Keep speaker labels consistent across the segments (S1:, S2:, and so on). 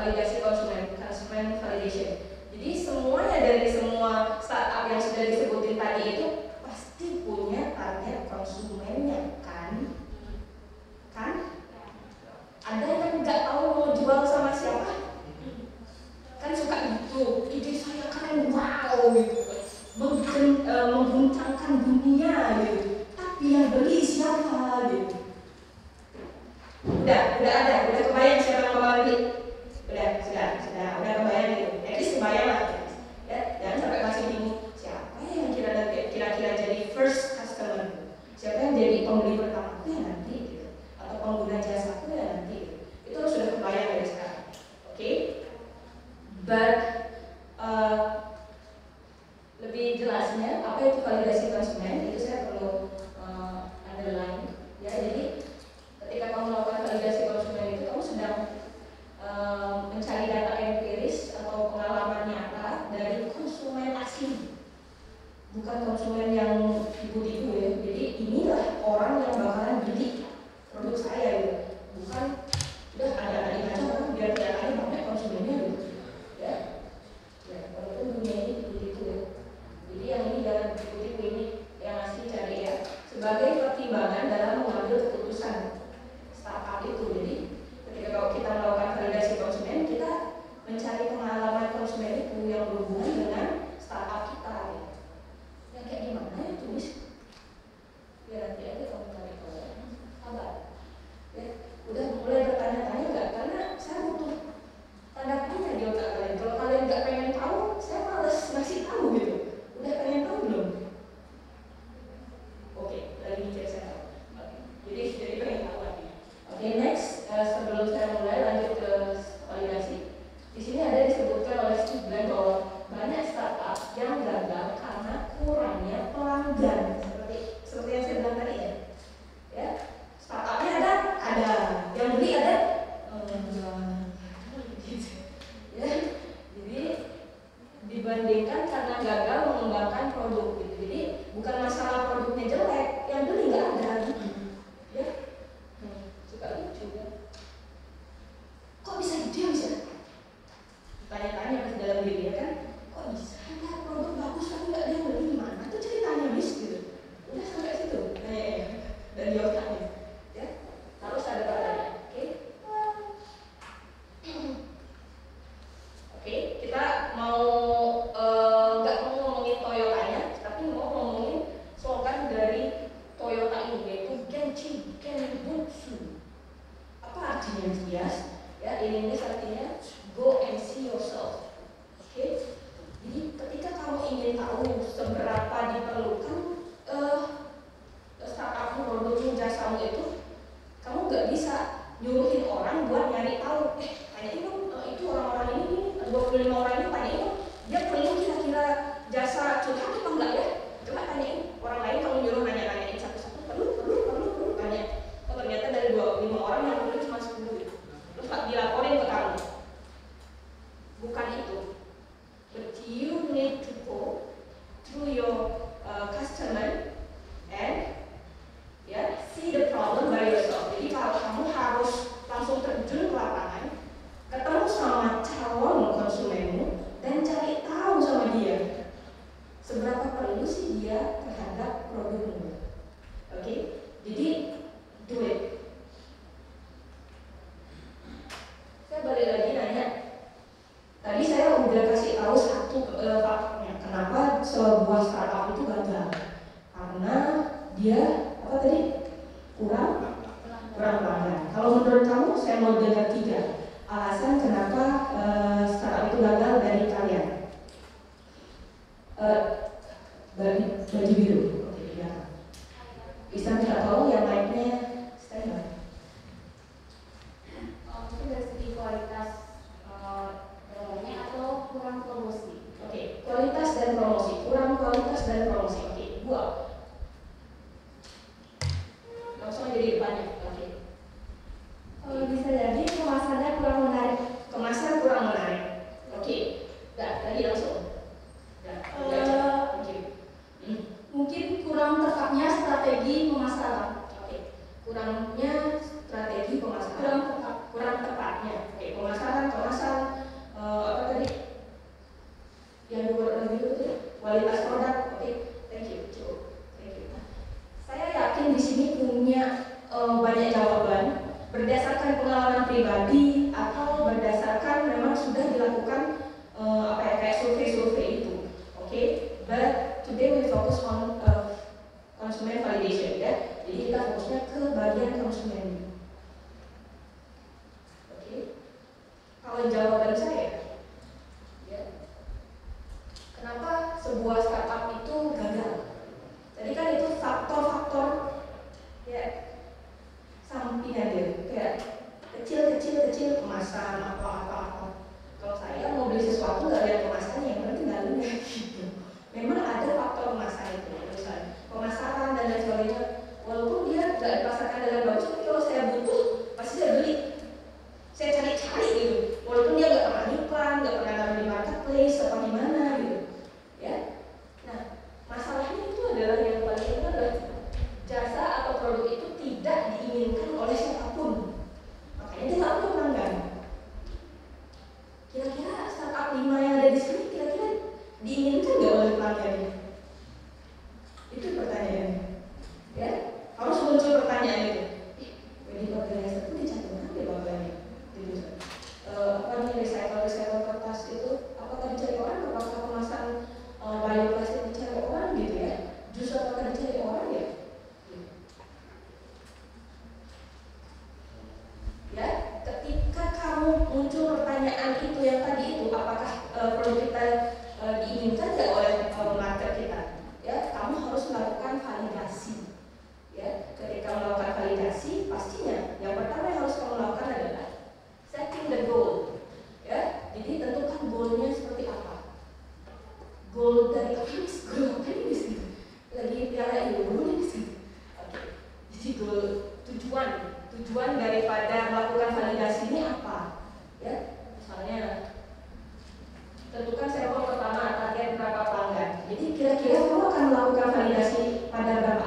S1: validasi konsumen, consumer validation. Jadi semuanya dari semua startup yang sudah disebutin tadi itu pasti punya target konsumennya, kan? Ada yang nggak tahu mau jual sama siapa? Kan suka gitu, ide saya keren, wow gitu, mengguncangkan dunia gitu. Tapi yang beli siapa gitu? Udah kebayang siapa yang mau beli? Sudah kebayang gitu. At least kebayang lah. Ya, jangan sampai masih bingung siapa yang kira-kira jadi first customer, siapa yang jadi pembeli pertama ya nanti gitu, atau pengguna jasa ya nanti gitu. Itu sudah kebayang dari sekarang. Oke? But lebih jelasnya apa itu validasi konsumen itu saya perlu underline ya. Jadi ketika kamu melakukan validasi konsumen itu kamu sedang mencari data empiris atau pengalaman nyata dari konsumen asli, bukan konsumen yang tipu-tipu ya. Jadi inilah orang yang bakalan beli produk saya gitu, bukan udah ada aja orang biar kelihatannya banyak konsumennya gitu ya. Walaupun dunia ini begitu ya. Jadi yang ini jangan tipu-tipu, ini yang asli cari ya, sebagai pertimbangan dalam mengambil keputusan startup itu. Jadi ketika kalau kita melakukan validasi konsumen, kita mencari pengalaman konsumen itu yang berhubungan dengan startup kita ya. Yang kayak gimana ya tulis? Biar nanti aja kamu cari tahu ya. Sabar ya. Udah mulai bertanya-tanya nggak? Karena saya butuh tanda tanya di otak kalian. Kalau kalian nggak pengen tahu, saya males ngasih tahu gitu. Udah pengen tahu belum? Oke, lagi mikir saya tahu. Jadi pengen tahu lagi. Oke, next, sebelum saya mulai lanjut ke validasi, di sini ada disebutkan oleh Steve Blank bahwa banyak startup yang gagal karena kurangnya pelanggan, seperti yang saya bilang tadi ya. Ya, startupnya ada, yang beli ada, gitu. Ya, jadi dibandingkan karena gagal mengembangkan produk gitu. Jadi bukan masalah produknya jelek, yang beli nggak ada gitu. Ya. Suka lucu ya. Kok bisa dia bisa? Tanya-tanya ke dalam diri ya kan? Kok bisa? Ada produk bagus tapi nggak ada yang beli, gimana tuh ceritanya bis gitu. Udah sampai situ. Dan di otaknya. Ya. Harus ada pertanyaan. Oke, kita mau nggak mau ngomongin Toyotanya, tapi mau ngomongin slogan dari Toyota ini, yaitu Genchi Genbutsu. Apa artinya Mas? Ya, ini artinya go and see yourself. Oke? Jadi ketika kamu ingin tahu seberapa diperlukan startupmu, produkmu, jasamu itu, kamu nggak bisa nyuruhin orang buat nyari tahu. Tanyain dong, itu orang-orang ini 25 orang ini, tanyain dong, dia perlu kira-kira jasa curhat apa enggak ya? Coba tanyain orang lain, kamu nyuruh nanya-nanyain satu-satu, perlu tanya. Oh ternyata dari 25 orang yang perlu cuma 10 gitu. Terus Pak dilaporin ke kamu. Bukan itu. But you need to go through your customer and see the problem by yourself. Jadi kalau kamu harus langsung terjun ke lapangan, ketemu sama calon konsumenmu dan cari tahu sama dia seberapa perlu sih dia terhadap produkmu. Oke? Jadi do it. Saya balik lagi nanya. Tadi saya udah kasih tahu satu faktornya kenapa sebuah startup itu gagal. Karena dia apa tadi? kurang pelanggan. Kalau menurut kamu, saya mau dengar 3 alasan kenapa startup itu gagal dari kalian. Baju biru. Oke, ya. Bisa minta tolong yang mic-nya standby.
S2: Mungkin dari segi kualitas produknya atau kurang promosi.
S1: Oke, kualitas dan promosi. Kurang kualitas dan promosi. Oke, 2. Langsung aja di depannya. Oke.
S2: Bisa jadi kemasannya kurang menarik.
S1: Kemasan kurang Kalau jawaban saya, ya, kenapa sebuah startup itu gagal? Tadi kan itu faktor-faktor ya sampingan dia, kayak kecil kemasan apa. Kalau saya mau beli sesuatu nggak lihat kemasannya, yang penting dalamnya gitu. Memang ada faktor kemasan itu, misalnya pemasaran dan lain sebagainya. Walaupun dia nggak dipasarkan dengan bagus, tapi kalau saya butuh pasti saya beli. Saya cari-cari gitu, walaupun dia nggak pernah iklan, nggak pernah naruh di marketplace apa gimana gitu, ya. Nah, masalahnya itu adalah yang paling penting adalah jasa atau produk itu tidak diinginkan oleh siapapun. Makanya dia nggak punya pelanggan. Kira-kira startup 5 yang ada di sini kira-kira diinginkan nggak oleh pelanggannya? Itu pertanyaannya, ya. Harus muncul pertanyaan itu. Wedding organizer pun dicantumkan di bawahnya. Recycle kertas itu apakah dicari orang? Apakah kemasan bioplastik dicari orang gitu ya? Justru apakah dicari orang ya? Ya, ketika kamu muncul pertanyaan itu yang tadi itu, apakah produk kita diinginkan nggak oleh market kita? Ya, kamu harus melakukan validasi. Ya, ketika melakukan validasi, pastinya yang pertama yang harus kamu lakukan adalah setting the goal. Ya, jadi tentukan goalnya seperti apa. Goal dari akademis, goal akademis gitu. Lagi piala itu, goalnya di sini. Oke. Jadi goal tujuan daripada melakukan validasi ini apa? Ya, misalnya tentukan sampel pertama target berapa pelanggan. Jadi kira-kira kamu akan melakukan validasi pada berapa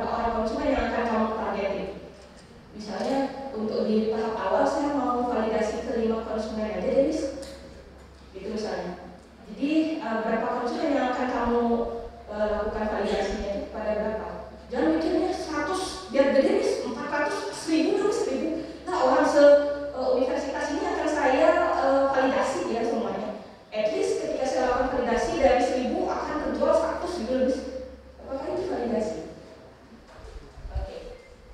S1: orang konsumen yang akan kamu targetin. Misalnya untuk di tahap awal saya mau validasi ke 5 konsumen aja deh, gitu misalnya. Jadi berapa konsumen yang akan kamu lakukan validasinya itu pada berapa? Jangan mikirnya 100 biar gede nih, 400, 1000. Nah, orang universitas ini akan saya validasi ya semuanya. At least ketika saya lakukan validasi dari 1000 akan terjual 100 gitu lebih. Apakah itu validasi? Oke.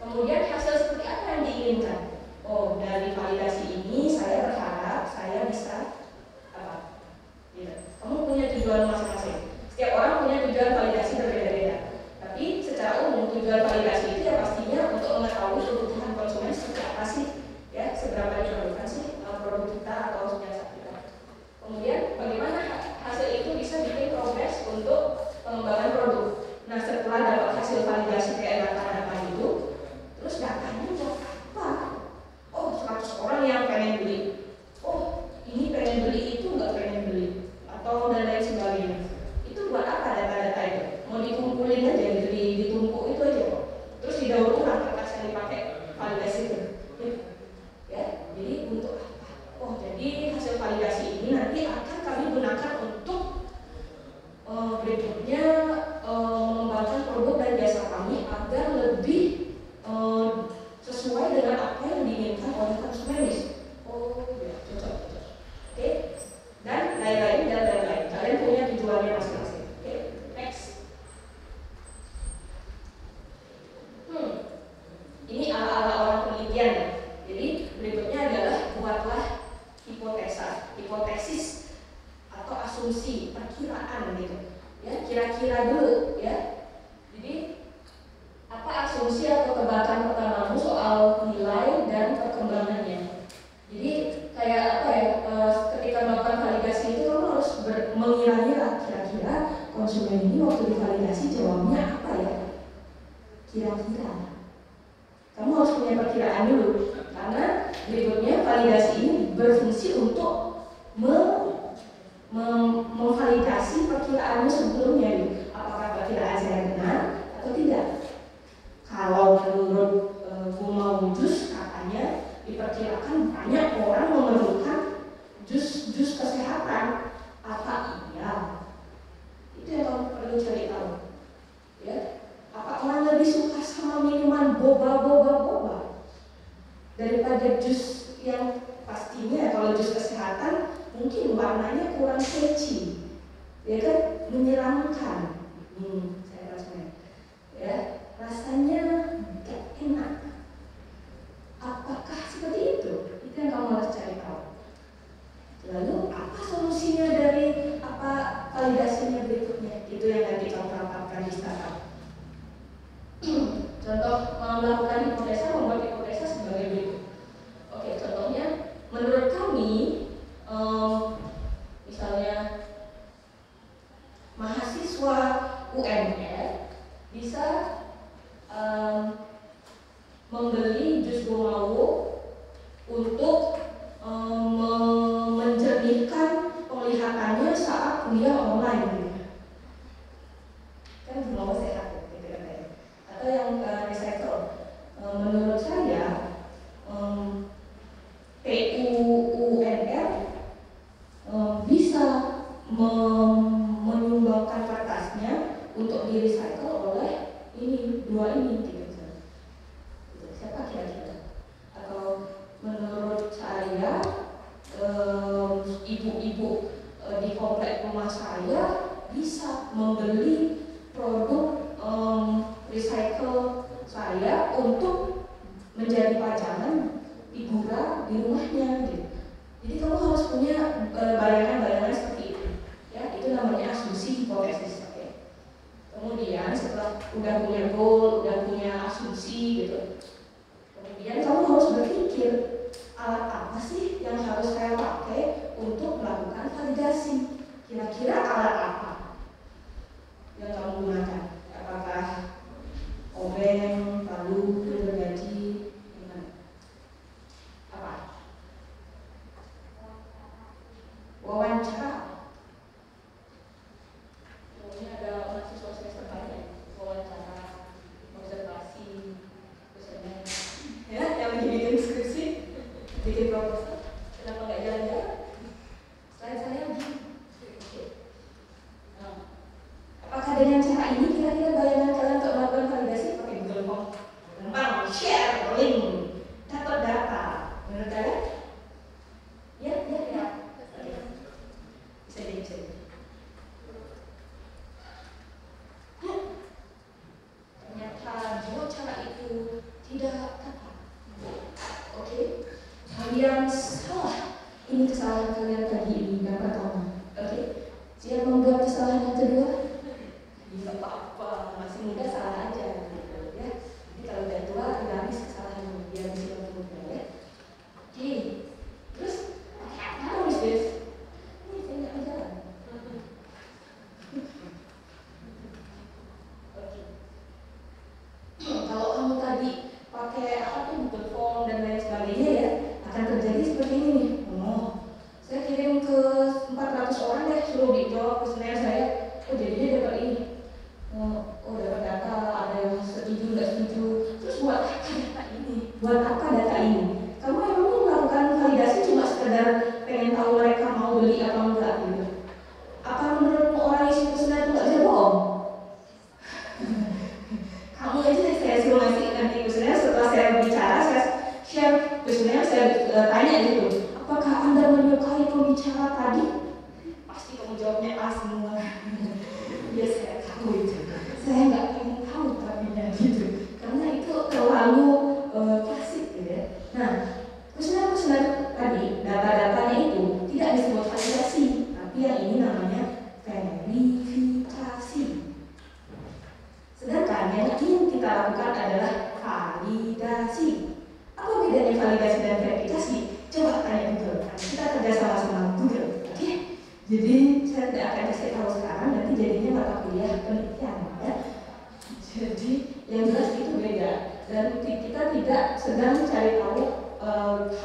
S1: Kemudian hasil seperti apa yang diinginkan? Oh, dari validasi ini saya berharap saya bisa apa? Gitu. Kamu punya tujuan masing-masing. Setiap orang punya tujuan validasi berbeda-beda. Tapi secara umum tujuan validasi itu ya pastinya untuk mengetahui kebutuhan konsumen seperti apa sih, ya, seberapa diperlukan sih produk kita atau jasa kita. Kemudian bagaimana hasil itu bisa bikin progres untuk pengembangan produk. Nah, setelah dapat hasil validasi kayak data-data itu, terus datanya buat apa? Oh, 100 orang yang pengen beli. Oh, ini pengen beli, itu nggak pengen beli, atau dan lain sebagainya. Itu buat apa data-data itu? Mau dikumpulin aja gitu, ditumpuk itu aja kok. Terus didaur ulang kertas yang dipakai validasi itu. Ya, jadi untuk apa? Oh, jadi hasil validasi ini nanti akan kami gunakan untuk berikutnya mengembangkan produk dan jasa kami agar lebih sesuai dengan apa yang diinginkan oleh konsumen. Oh, ya, cocok. Oke. Dan lain-lain. Kalian punya tujuannya masing-masing. Oke. Next. Ini ala-ala orang penelitian ya. Jadi berikutnya adalah buatlah hipotesis atau asumsi, perkiraan gitu. Ya, kira-kira dulu ya. Jadi apa asumsi atau tebakan pertamamu soal nilai dan perkembangannya. Jadi kayak apa ya, ketika melakukan validasi itu kamu harus mengira-ngira kira-kira konsumen ini waktu divalidasi jawabnya apa ya. Kira-kira kamu harus punya perkiraan dulu, karena berikutnya validasi ini berfungsi untuk memvalidasi perkiraanmu sebelumnya. Apakah perkiraan saya benar atau tidak? Kalau menurut Guma Jus katanya diperkirakan banyak orang memerlukan jus kesehatan. Apa iya? Itu yang kamu perlu cari tahu. Ya, apa orang lebih suka sama minuman boba daripada jus yang pastinya kalau jus kesehatan mungkin warnanya kurang catchy, ya kan, menyeramkan. Saya rasanya, ya, rasanya gak enak. Apakah seperti itu? Itu yang kamu harus cari tahu. kuliah online gitu. Kan belum sehat gitu kan. Atau yang recycle. Menurut saya TUUNR bisa menyumbangkan kertasnya untuk di recycle oleh ini dua ini gitu. Siapa kira-kira? Atau menurut saya ibu-ibu di komplek rumah saya bisa membeli produk recycle saya untuk menjadi pajangan figura di rumahnya gitu. Jadi kamu harus punya bayangan-bayangan seperti itu. Ya, itu namanya asumsi hipotesis. Okay. Kemudian setelah udah punya goal, udah punya asumsi gitu, kemudian kamu harus berpikir alat apa sih yang harus saya pakai untuk melakukan validasi. Kira-kira alat apa yang kamu gunakan? Apakah obeng, palu, gergaji, gimana? Apa? Wawancara. Ini ada mahasiswa semester banyak. Wawancara, observasi, dosennya. Ya, yang bikin skripsi, bikin proposal. Kenapa nggak jalan-jalan? Selain saya begini. Nah, apakah dengan cara ini kira-kira bayangan kalian untuk melakukan validasi pakai Google Form? Gampang, share link, dapat data. Menurut kalian? Ya. Bisa jadi. Ternyata dua cara itu tidak tepat. Oke, kalian salah. Ini kesalahan kalian tadi ini yang pertama. Oke, siapa membuat kesalahan yang kedua? Tidak apa-apa, masih muda salah aja gitu ya. Jadi kalau udah tua udah habis kesalahannya, biar bisa muda ya. Oke, terus how is this? Ini saya nggak berjalan. Oke. Kalau kamu tadi pakai apa tuh Google Form dan lain sebagainya ya, akan terjadi seperti ini nih. Saya kirim ke 400 orang deh, suruh dijawab questionnaire saya. Oh jadinya dapat ini. Oh dapat data, ada yang setuju nggak setuju. Terus buat apa data ini? Buat apa data ini? Kamu emang melakukan validasi cuma sekedar pengen tahu mereka mau beli atau enggak gitu. Apa menurutmu orang isi questionnaire itu nggak bisa bohong? Kamu aja saya suruh ngasih nanti questionnaire setelah saya bicara, saya share questionnaire, saya tanya gitu. Apakah Anda menyukai pembicara tadi? Pasti kamu jawabnya A semua. Ya saya tahu itu. Saya nggak ingin tahu tapinya gitu. Karena itu terlalu klasik gitu ya. Nah, questionnaire tadi, data-datanya itu tidak disebut validasi, tapi yang ini namanya verifikasi. Sedangkan yang ingin kita lakukan adalah validasi. Apa bedanya validasi dan verifikasi? Coba tanya Google, kita kerja sama-sama Google, oke? Jadi saya tidak akan kasih tahu sekarang, nanti jadinya mata kuliah penelitian, ya. Jadi yang jelas itu beda, dan kita tidak sedang cari tahu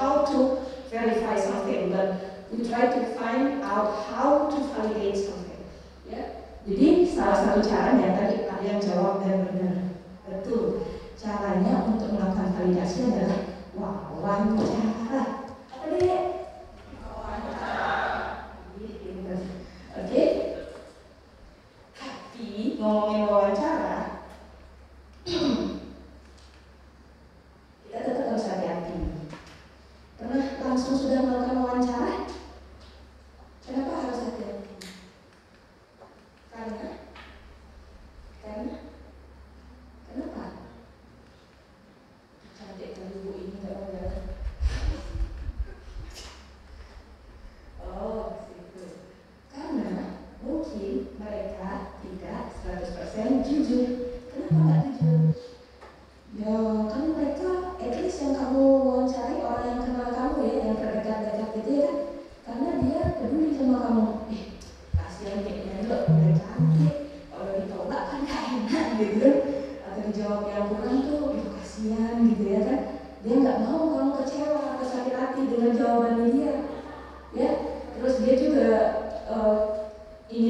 S1: how to verify something, but we try to find out how to validate something, ya. Jadi salah satu caranya tadi ada yang jawab dan benar, betul. Caranya untuk melakukan validasi adalah wawancara. Oke, tapi ngomongin wawancara, kita tetap harus hati-hati. Pernah langsung sudah melakukan wawancara? Kenapa harus hati-hati? Karena kenapa? Cantik kan ibu ini nggak mau jalan. Oh, situ. Karena mungkin mereka tidak 100% jujur. Kenapa nggak jujur? Ya kan mereka, at least yang kamu wawancarai orang yang kenal kamu ya, yang terdekat-dekat gitu ya kan. Karena dia peduli sama kamu. Kasihan kayaknya lo udah cantik, kalau ditolak kan gak enak gitu. Atau dijawab yang kurang tuh, itu kasihan gitu ya kan. Dia nggak mau kamu kecewa atau sakit hati dengan jawaban dia, ya. Terus dia juga ingin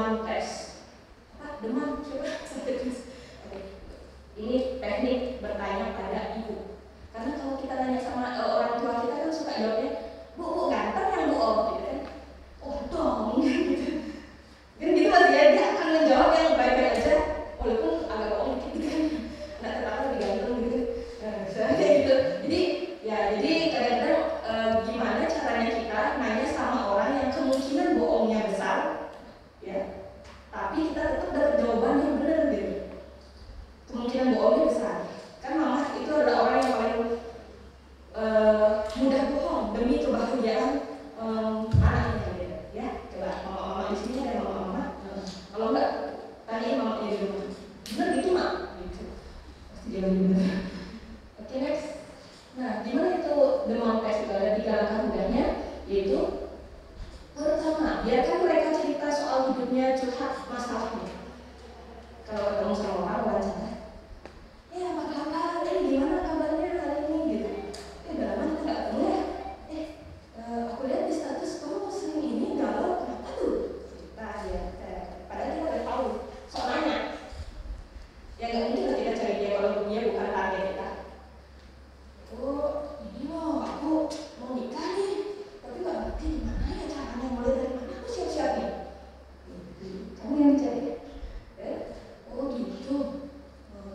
S1: demam test. Apa? Demam? Coba. Oke. Ini teknik bertanya pada ibu. Karena kalau kita nanya sama orang tua kita kan suka jawabnya, Bu, ganteng yang Bu, gitu kan? Oh dong, gitu. Kan gitu Mas ya, dia akan menjawab yang baik-baik aja, walaupun agak bohong gitu kan. Anak tetangga lebih ganteng gitu. Soalnya kayak gitu. Jadi kadang-kadang gimana caranya kita nanya sama orang yang kemungkinan bohongnya besar, ya, tapi kita tetap dapat jawaban yang benar gitu. Kemungkinan bohongnya besar. Kan mama itu adalah orang yang paling mudah bohong demi kebahagiaan anaknya gitu. Ya, coba mama-mama di sini ada mama-mama. Kalau enggak, tanyain mamanya di rumah. Benar gitu mak? Gitu. Pasti dia benar. Oke, next. Nah, gimana itu demam test? Itu ada 3 langkah mudahnya, yaitu pertama, biarkan mereka cerita soal hidupnya, curhat masalahnya. Kalau ketemu sama orang wawancara, ya apa kabar? Gimana kabarnya hari ini gitu? Udah lama kita nggak ketemu ya? Aku lihat di status kamu sering ini galau, kenapa tuh? Cerita ya. Padahal kita udah tahu soalnya. Ya nggak mungkin kita cari dia kalau dia bukan target kita. Oh, ini loh, aku mau nikah nih, tapi nggak ngerti gimana ya caranya, mulai dari mana aku siap-siap nih. Kamu yang cari, oh gitu.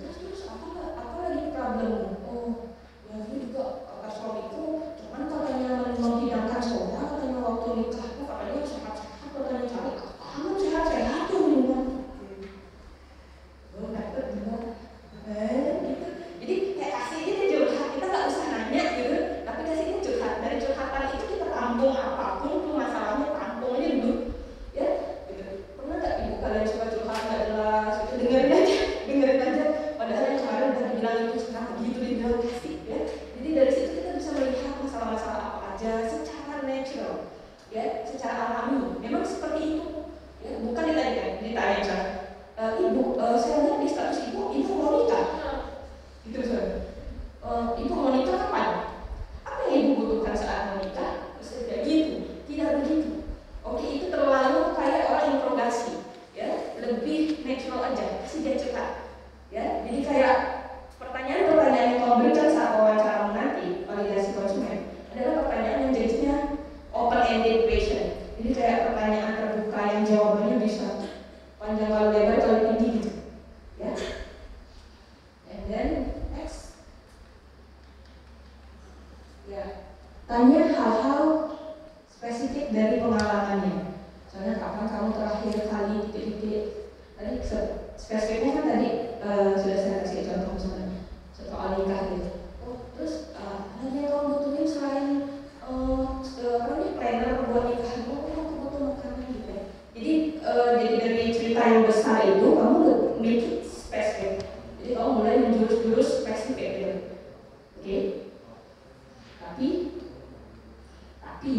S1: Terus apa lagi problemmu? Oh, ya aku juga kata suamiku, cuman katanya menghidangkan soda, katanya waktu nikahku katanya sehat-sehat, katanya cari kamu sehat-sehat tuh nih. Oh, dapet juga. Gitu. Jadi kayak kasih ini curhat, kita nggak usah nanya gitu, tapi kasih ini curhat. Dari curhatan itu kita tampung apapun tuh masalahnya, tampung aja dulu, ya. Gitu. Pernah nggak ibu kalian suka curhat nggak jelas? Itu dengerin aja. Padahal yang kemarin udah dibilang itu strategi itu dibilang kasih, ya. Jadi dari situ kita bisa melihat masalah-masalah apa aja secara natural, ya, secara alami. Memang seperti itu, ya. Bukan ditanya misalnya, ibu, saya lihat di status ibu mau nikah. Gitu misalnya, ibu mau nikah kapan? Apa yang ibu butuhkan saat mau nikah? Tidak gitu, tidak begitu. Oke, itu terlalu kayak orang interogasi, ya, lebih natural aja, kasih dia cerita, ya. Jadi kayak pertanyaan-pertanyaan yang kamu berikan saat wawancara nanti validasi konsumen adalah pertanyaan yang jenisnya open-ended question. Jadi kayak pertanyaan terbuka yang jawabannya bisa panjang kali lebar kali tinggi gitu, ya. And then next, ya, tanya hal-hal spesifik dari pengalamannya. Soalnya kapan kamu terakhir kali titik-titik. Tadi spesifiknya kan tadi sudah saya kasih contoh misalnya soal nikah gitu. Oh, terus ada yang kamu butuhin selain planner buat nikah? Oh, aku butuh makanan gitu ya. Jadi dari cerita yang besar itu kamu make it spesifik. Jadi kamu mulai menjurus-jurus spesifik gitu. Oke? Tapi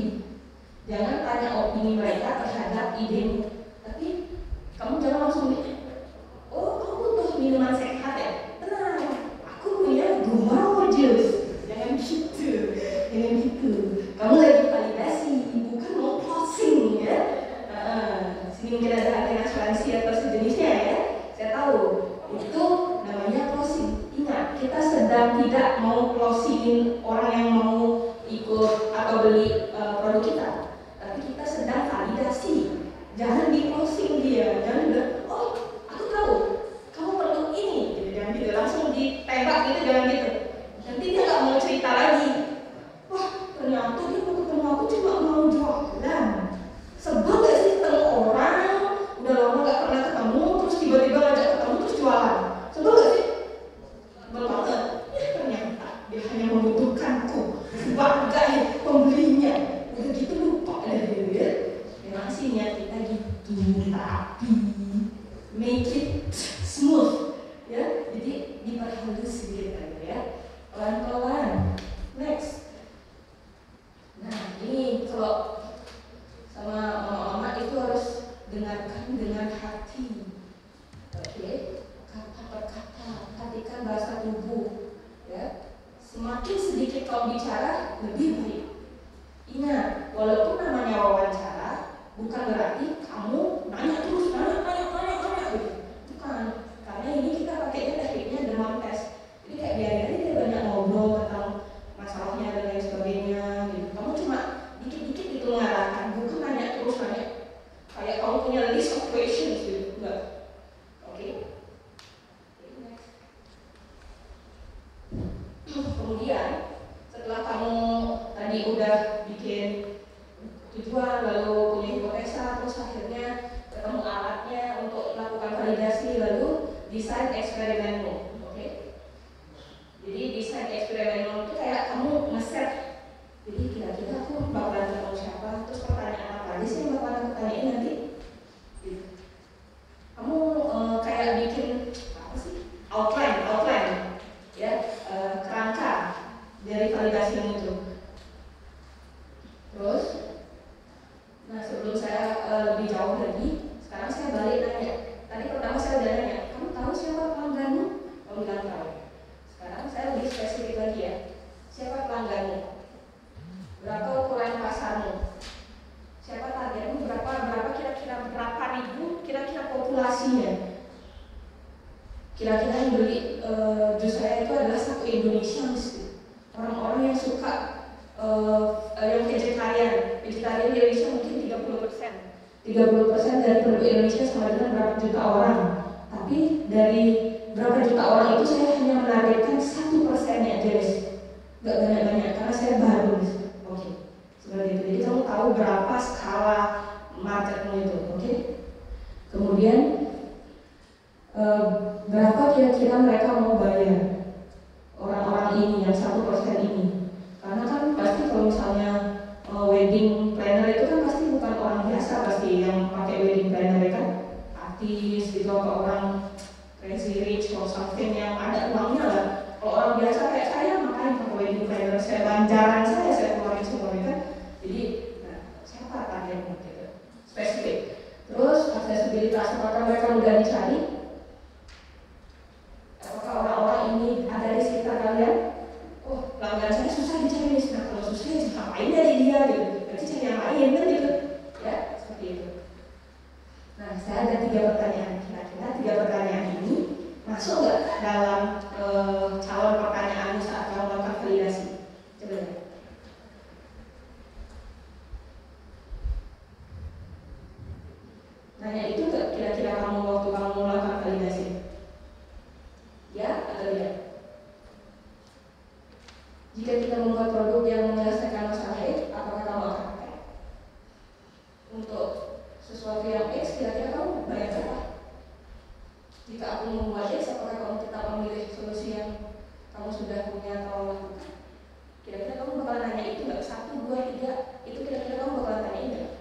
S1: jangan tanya opini mereka terhadap idemu. Tapi kamu jangan langsung oh, kamu butuh minuman sehat ya? Tenang, aku punya Gumaro Juice. Jangan gitu. Kamu lagi validasi, bukan mau closing, ya. Sini mungkin ada agen asuransi atau sejenisnya, ya. Saya tahu itu namanya closing. Ingat, kita sedang tidak mau closingin orang yang mau ikut atau beli produk kita, tapi kita sedang validasi. Jangan di closing dia, jangan bilang, oh aku tahu kamu perlu ini, gitu. Jangan gitu, langsung ditembak gitu, jangan gitu. Nanti dia nggak mau cerita lagi. Wah, ternyata dia mau ketemu aku cuma mau jualan. Sebel gak sih ketemu orang udah lama gak pernah ketemu, terus tiba-tiba ngajak ketemu terus jualan? Sebel gak sih? Sebel banget. Ya ternyata dia hanya membutuhkanku sebagai pembelinya. Udah gitu lupa dari dia. Memang sih niat kita gitu, tapi make it smooth, ya. Jadi diperhalus sedikit aja, ya, pelan-pelan. Next. Nah, ini kalau sama mama-mama itu harus dengarkan dengan hati. Oke, kata per kata, perhatikan bahasa tubuh, ya. Semakin sedikit kau bicara, lebih baik. Ingat, walaupun namanya wawancara, bukan berarti kamu nanya terus, punya list of questions gitu, enggak. Oke. Kemudian setelah kamu tadi udah bikin tujuan, lalu punya hipotesa, terus akhirnya ketemu alatnya untuk melakukan validasi, lalu desain eksperimenmu. Oke. Jadi desain eksperimenmu itu kayak kamu ngeset. Jadi kira-kira aku bakalan ketemu siapa, terus pertanyaan apa aja sih yang bakalan aku tanyain nanti. Gitu. Kamu kayak bikin apa sih? Outline, ya, kerangka dari validasimu itu. Terus, nah sebelum saya lebih jauh lagi, sekarang saya balik nanya. Tadi pertama saya udah nanya, kamu tahu siapa pelangganmu? Kamu bilang tahu. Sekarang saya lebih spesifik lagi ya. Siapa pelangganmu? Berapa ukuran pasarmu? Siapa targetmu? Berapa kira-kira berapa ribu kira-kira populasinya? Kira-kira yang beli jus saya itu adalah satu Indonesia mesti. Orang-orang yang suka yang vegetarian di Indonesia mungkin 30%. 30% dari penduduk Indonesia sama dengan berapa juta orang. Tapi dari berapa juta orang itu saya hanya menargetkan 1%-nya aja guys. Gak banyak-banyak karena saya baru. Oke, seperti itu. Jadi kamu tahu berapa skala marketmu itu, oke? Kemudian berapa kira-kira mereka mau bayar orang-orang ini yang 1% ini? Karena kan pasti kalau misalnya wedding planner itu kan pasti bukan orang biasa, pasti yang pakai wedding planner kan artis gitu atau orang crazy rich or something yang ada uangnya lah. Kalau orang biasa kayak saya makanya pakai wedding planner, saya banjaran saya keluarin semua kan. Jadi nah, siapa targetnya gitu? Spesifik. Terus aksesibilitas, apakah mereka mudah dicari? Apakah orang-orang ini ada di sekitar kalian? Oh, pelanggan saya susah dicari. Nah, kalau susah ya ngapain dari dia gitu? Berarti cari yang lain kan gitu. Ya, seperti itu. Nah, saya ada 3 pertanyaan. Kira-kira 3 pertanyaan ini masuk nggak dalam calon pertanyaan saat kamu melakukan validasi? Coba lihat. Nanya itu nggak kira-kira kamu waktu kamu melakukan validasi? Ya atau tidak? Jika kita membuat produk yang menyelesaikan masalah X, apakah kamu akan pakai? Untuk sesuatu yang X, kira-kira kamu bayar berapa? Jika aku membuat X, apakah kamu tetap memilih solusi yang kamu sudah punya atau lakukan? Kira-kira kamu bakalan nanya itu nggak? 1, 2, 3, itu kira-kira kamu bakalan tanya nggak?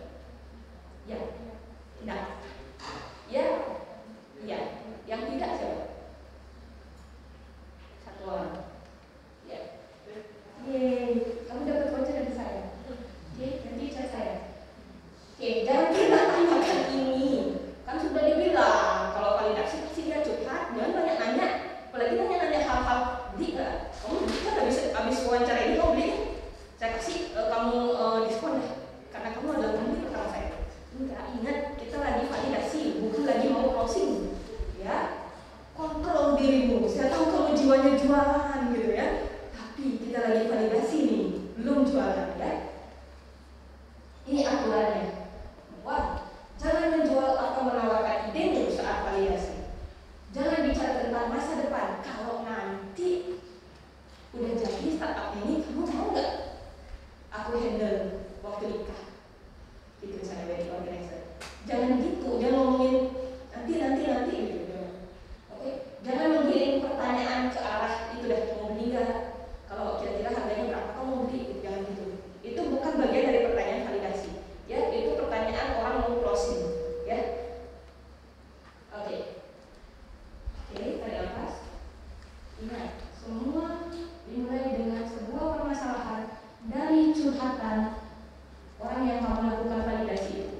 S1: Ya? Tidak? Ya? Ya? Yang tidak siapa? 1 orang. Ya? Yeay, kamu dapat voucher dari saya. Oke, nanti chat saya. Oke, jangan kita tanyakan ini. Kan sudah dibilang kalau validasi pasti dia curhat, jangan banyak nanya. Apalagi nanya hal-hal di kamu bisa habis wawancara ini kamu beli, saya kasih kamu diskon deh, karena kamu adalah pembeli pertama saya. Enggak, ingat kita lagi validasi, bukan lagi mau closing, ya. Kontrol dirimu. Saya tahu kamu jiwanya jualan gitu ya, tapi kita lagi validasi nih, belum jualan ya. Ini aturannya. Wah, jangan menjual atau menawarkan idemu saat validasi. Jangan bicara tentang masa depan. Kalau nanti udah jadi startup ini, kamu mau nggak aku handle waktu nikah? Gitu misalnya wedding organizer. Jangan gitu, jangan ngomongin nanti gitu. Oke, jangan menggiring pertanyaan ke arah itu dah mau beli nggak? Kalau kira-kira harganya berapa kamu mau beli? Jangan gitu. Itu bukan bagian dari pertanyaan validasi. Ya, itu pertanyaan orang mau closing. Ya. Oke, tarik nafas. Ingat, semua dimulai dengan sebuah permasalahan dari curhatan orang yang kamu lakukan validasi itu.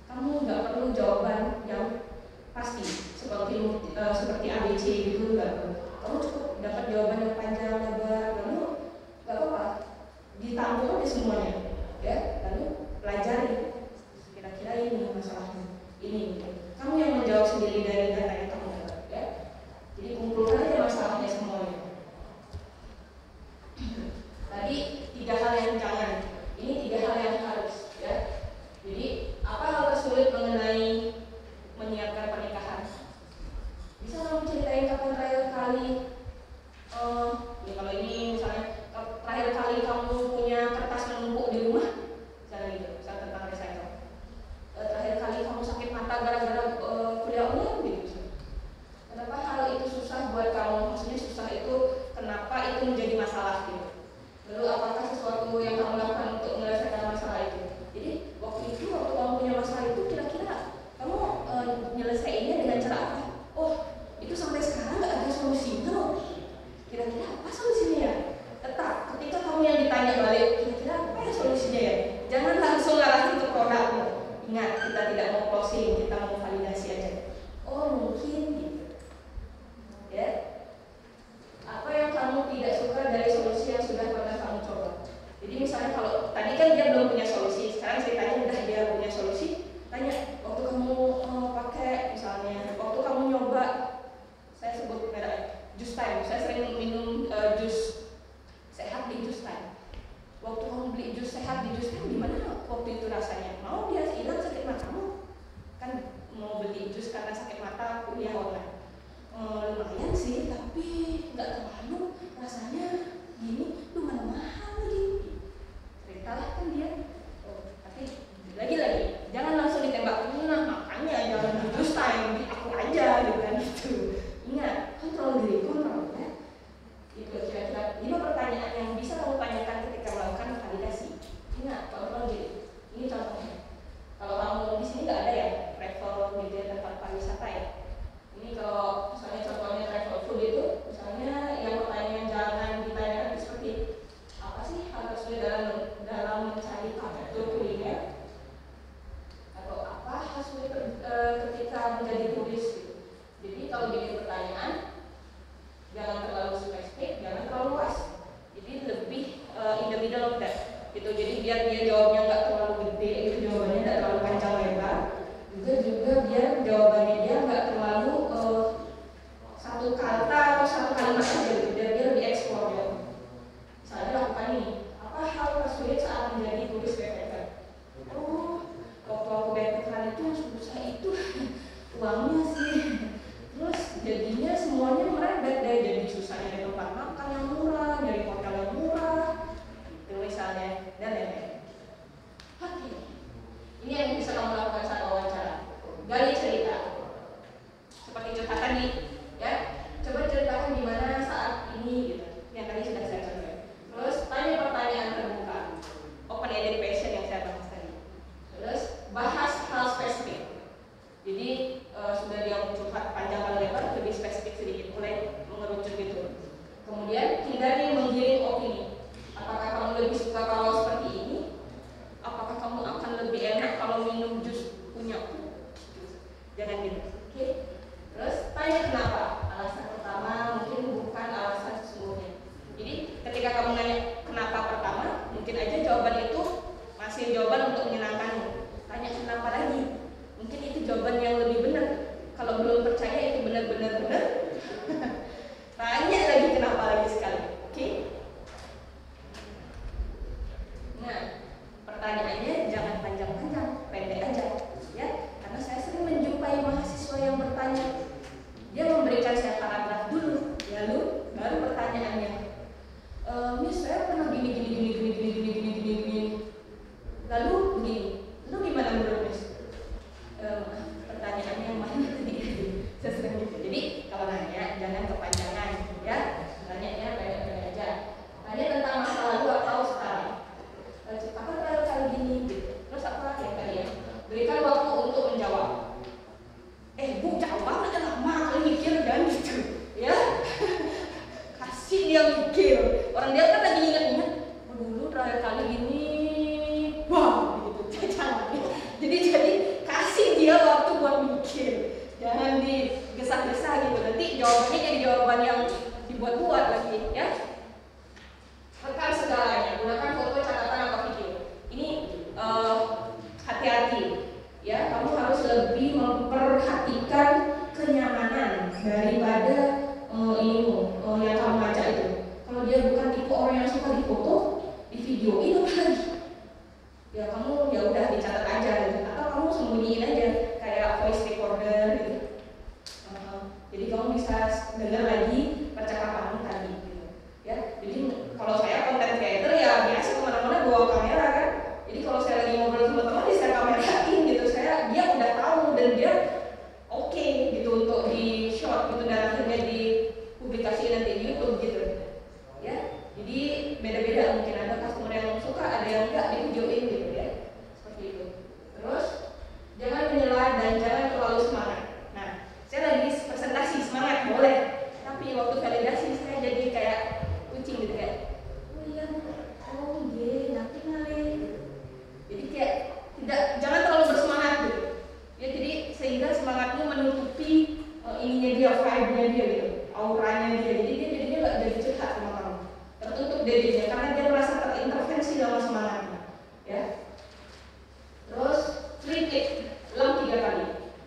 S1: Kamu nggak perlu jawaban yang pasti seperti ABC gitu, nggak perlu. Kamu cukup dapat jawaban yang panjang lebar, lalu nggak apa-apa, ditampung aja semuanya, ya. Lalu pelajari kira-kira ini masalahnya, ini. Kamu yang menjawab sendiri dari data yang kamu dapat, ya. Jadi kumpulkan aja masalahnya semuanya. Tadi 3 hal yang jangan, ini 3 hal yang harus, ya. Jadi apa hal tersulit mengenai apa gara-gara kuliah online gitu? Kenapa hal itu susah buat kamu? Maksudnya susah itu kenapa itu menjadi masalah gitu? Lalu apakah sesuatu yang kamu lakukan untuk menyelesaikan masalah itu? Jadi waktu kamu punya masalah itu kira-kira kamu nyelesainnya dengan cara apa? Oh, itu sampai sekarang nggak ada solusinya loh. Kira-kira apa solusinya ya? Tetap ketika kamu yang ditanya balik, kira-kira apa ya solusinya ya? Jangan langsung ngarahin ke produk. Ingat, kita tidak mau closing, kita mau validasi aja. Oh, mungkin gitu. Ya. Apa yang kamu tidak suka dari solusi yang sudah pernah kamu coba? Jadi misalnya kalau tadi kan dia belum punya solusi, sekarang ceritanya udah dia punya solusi. Tanya, waktu kamu pakai misalnya, waktu kamu nyoba, saya sebut merek Just Time, saya sering minum jus sehat di Just Time. Waktu kamu beli jus sehat di Just Time, gimana waktu itu rasanya? Mau dia hilang sakit matamu? Kan mau beli jus karena sakit mata kuliah online. Lumayan sih, tapi nggak terlalu rasanya gini, lumayan mahal lagi. Ceritalah kan dia. Oh, tapi lagi-lagi jangan langsung ditembak. Nah, makanya jangan Just Time, aku aja gitu kan gitu. Ingat, kontrol diri, kontrol ya. Itu kira-kira 5 pertanyaan yang bisa kamu tanyakan ketika melakukan validasi. Ingat, kontrol diri. Ini contohnya. Kalau kamu di sini nggak ada ya travel gitu ya, tempat pariwisata ya. Ini kalau misalnya contohnya travel food itu, misalnya yang pertanyaan jangan ditanyakan seperti apa sih hal tersulit dalam mencari tur kuliner, atau apa hal sulit ketika menjadi turis gitu. Jadi kalau bikin pertanyaan jangan terlalu spesifik, jangan terlalu luas. Jadi lebih in the middle of that gitu. Jadi biar dia jawabnya nggak terlalu gede, itu jawabannya nggak terlalu panjang lebar. Juga biar jawabannya dia nggak terlalu satu kata atau satu kalimat saja gitu. Biar dia lebih eksplor ya. Misalnya lakukan ini, apa hal tersulit saat menjadi turis backpacker? Oh, waktu aku backpackeran itu yang susah itu uangnya sih. Terus jadinya semuanya merembet deh, jadi susah nyari tempat makan yang murah, nyari hotel yang murah, itu misalnya, dan lain-lain. Oke, ini yang bisa kamu lakukan saat wawancara. Gali cerita, seperti curhat tadi, ya. Coba ceritakan gimana saat ini, gitu. Yang tadi sudah saya contohin. Terus tanya pertanyaan terbuka, open-ended question yang saya bahas tadi. Terus bahas hal spesifik. Jadi sudah dia curhat panjang kali lebar, lebih spesifik sedikit, mulai mengerucut gitu. Kemudian hindari menggiring opini. Apakah kamu lebih suka kalau seperti ini? Apakah kamu akan lebih enak kalau minum jus punyaku? Jangan gitu. Oke. Terus tanya kenapa. Alasan pertama mungkin bukan alasan sesungguhnya. Jadi ketika kamu nanya kenapa pertama, mungkin aja jawaban itu masih jawaban untuk menyenangkanmu. Tanya kenapa lagi. Mungkin itu jawaban yang lebih benar. Kalau belum percaya itu benar-benar benar, tanya lagi kenapa lagi sekali. Oke? Nah, pertanyaannya jangan panjang-panjang, pendek aja, ya. Karena saya sering menjumpai mahasiswa yang bertanya, dia memberikan saya paragraf dulu, lalu baru pertanyaannya. Miss, saya pernah gini. Lalu begini. Lu gimana menurut Miss? Pertanyaannya yang mana tadi? Saya sering gitu. Jadi kalau nanya jangan kepanjangan, ya. Tanyanya pendek-pendek aja. Tanya tentang masa lalu atau sekarang. Apa terlalu kali gini? Gitu. Terus apa yang tadi ya? Berikan waktu untuk menjawab. Bu, jauh banget ya, lama kali mikir dan gitu, ya. Kasih dia mikir. Orang dia kan lagi ingat-ingat. Dulu terakhir kali gini, wah, gitu. Jangan. Jadi kasih dia waktu buat mikir. Jangan digesa-gesa gitu. Nanti jawabannya jadi jawaban yang dibuat-buat lagi, ya. Rekam segalanya. Gunakan foto, catatan atau video. Ini hati-hati, ya. Kamu harus lebih memperhatikan kenyamanan daripada yang kamu baca itu. Kalau dia bukan tipe orang yang suka difoto, di videoin lagi. Ya kamu ya udah dicatat aja gitu. Atau kamu sembunyiin aja kayak voice recorder gitu. Jadi kamu bisa dengar lagi percakapanmu tadi gitu. Ya. Jadi kalau saya content creator ya biasa kemana-mana bawa kamera kan. Jadi kalau saya lagi ngobrol sama teman, saya kamerain gitu. Dia udah tahu dan dia dan jangan terlalu semangat. Nah, saya lagi presentasi semangat boleh, tapi waktu validasi saya jadi kayak kucing gitu kayak, oh iya, oh iya, nanti ngale. Jadi kayak jangan terlalu bersemangat gitu. Ya jadi sehingga semangatmu menutupi ininya dia, vibe-nya dia gitu, auranya dia. Jadi dia jadinya nggak jadi curhat sama kamu, tertutup dirinya karena dia merasa terintervensi dalam semangatnya. Ya. Terus kritik ulang 3 kali.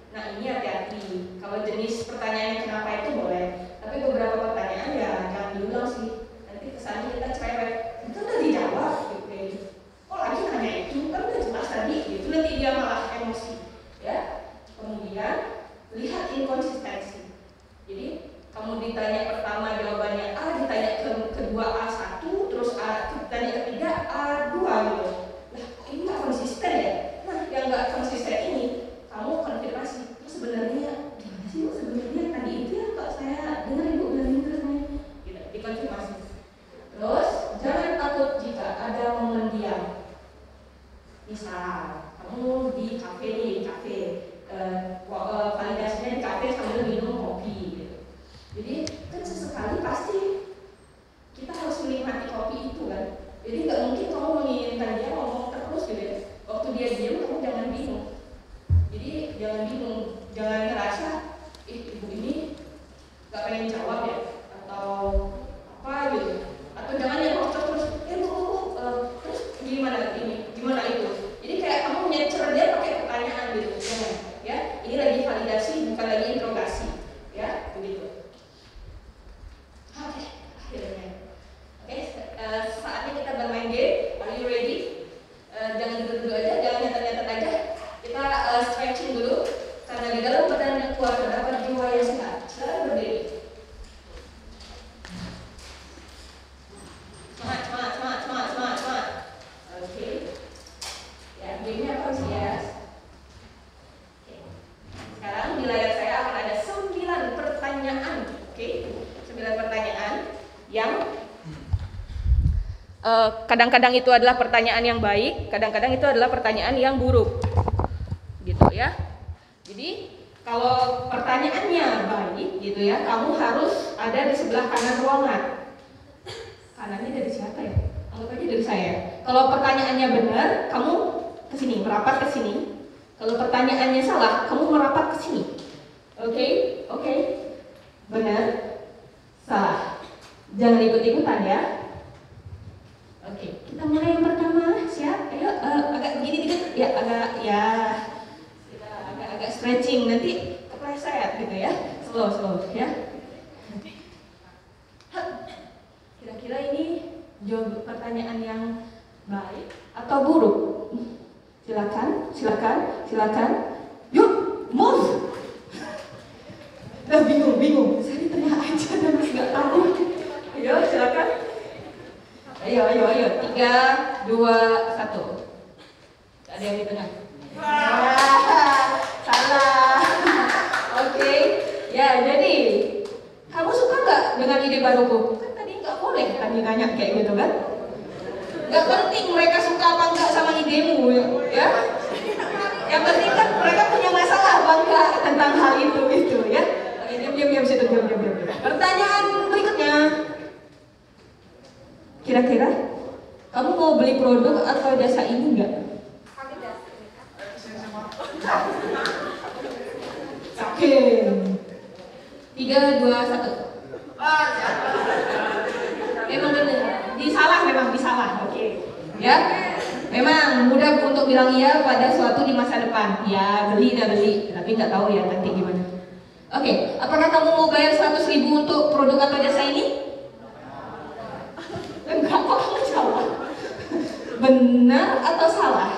S1: Nah ini hati-hati. Kalau jenis pertanyaannya kenapa itu boleh, tapi beberapa pertanyaan ya jangan diulang sih. Nanti kesannya kita cerewet. Itu udah dijawab gitu. Oh lagi nanya itu kan udah jelas tadi. Gitu nanti dia malah emosi. Ya. Kemudian lihat inkonsistensi. Jadi kamu ditanya pertama jawabannya A, ditanya kedua A1, terus ditanya ketiga A2 gitu. Lah kok ini nggak konsisten ya? Nah yang nggak konsisten ini kamu konfirmasi. Terus sebenarnya gimana sih Bu sebenarnya tadi itu ya kok saya dengar Ibu bilang ini terus gitu, dikonfirmasi. Terus jangan takut jika ada momen diam. Misal kamu di kafe validasinya di kafe sambil minum kopi gitu. Jadi kan sesekali pasti kita harus menikmati kopi itu kan. Jadi nggak mungkin kamu menginginkan dia ngomong terus gitu ya. Waktu dia diam kamu jangan bingung. Jadi jangan bingung, jangan ngerasa ibu ini nggak pengen jawab ya atau apa gitu. Atau jangan yang kocok terus, terus gimana ini, gimana itu. Jadi kayak kamu nyecer dia pakai pertanyaan gitu, jangan. Ya, ini lagi validasi bukan lagi interogasi, ya begitu. Oke, akhirnya. Oke, saatnya kita bermain game. Are you ready? Jangan duduk-duduk aja, jangan nyatet-nyatet aja. Kita stretching dulu karena di dalam badan yang kuat terdapat jiwa yang sehat. Silakan berdiri. Semangat. Oke. Ya, gamenya apa sih ya? Oke. Sekarang di layar saya akan ada 9 pertanyaan. Oke, 9 pertanyaan yang kadang-kadang itu adalah pertanyaan yang baik, kadang-kadang itu adalah pertanyaan yang buruk, gitu ya. Jadi kalau pertanyaannya baik, gitu ya, kamu harus ada di sebelah kanan ruangan. Kanannya dari siapa ya? Anggap aja dari saya. Kalau pertanyaannya benar, kamu ke sini, merapat ke sini. Kalau pertanyaannya salah, kamu merapat ke sini. Oke, benar, salah. Jangan ikut-ikutan ya. Oke, kita mulai yang pertama. Siap? Ayo, agak begini dikit. Ya, kita agak stretching. Nanti kepleset gitu ya. Slow ya. Kira-kira ini jawab pertanyaan yang baik atau buruk? Silakan. Yuk, move. Udah bingung. Saya di tengah aja dan masih nggak tahu. Ayo, silakan. Ayo. 3, 2, 1. Ada yang di tengah. Salah. Oke. Ya, jadi kamu suka nggak dengan ide baruku? Kan tadi nggak boleh tadi nanya kayak gitu kan? Nggak penting mereka suka apa enggak sama idemu ya. Yang penting kan mereka punya masalah apa enggak tentang hal itu ya. Oke, diam situ, diam. Pertanyaan berikutnya. Kira-kira kamu mau beli produk atau jasa ini enggak? Oke. 3, 2, 1. Memang disalah. Oke. Ya. Memang mudah untuk bilang iya pada suatu di masa depan. Ya, beli, tapi nggak tahu ya nanti gimana. Oke, apakah kamu mau bayar 100.000 untuk produk atau jasa ini? Enggak, kok kamu salah? Benar atau salah?